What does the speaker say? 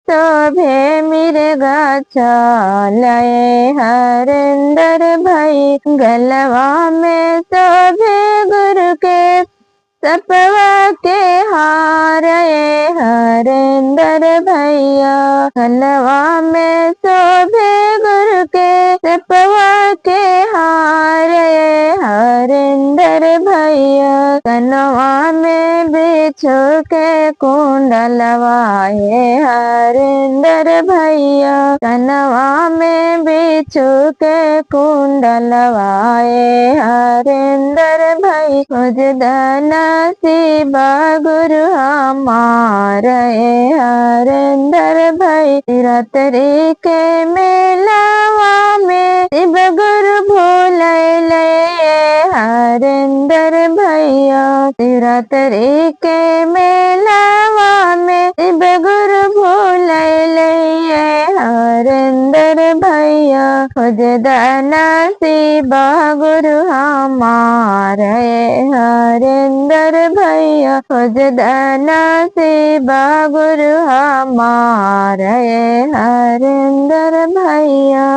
शोभे मिर्गा चलाए हरिंदर भाई, गलवा में शोभे गुरु के सपवा के हार हरिंदर भैया, गलवा में शोभे गुरु के सपवा के हार हरिंदर भैया, कनवा में बिछो के कुंडलवाए हरिंदर भैया, कनवा में बिछो के कुंडलवाए हरिंदर भैया, खुजदना शिवा गुरु हमारे हरिंदर भाई, तिरतरी के मेलावा में शिव गुरु भूले हरिंदर भैया, तिरतरी के मेलावा में शिव गुरु भूले हरिंदर भैया, खुजदना शिवा गुरु हमारे हरिंदर भैया, खुजदना शिवा गुरु हमारे हरिंदर भैया।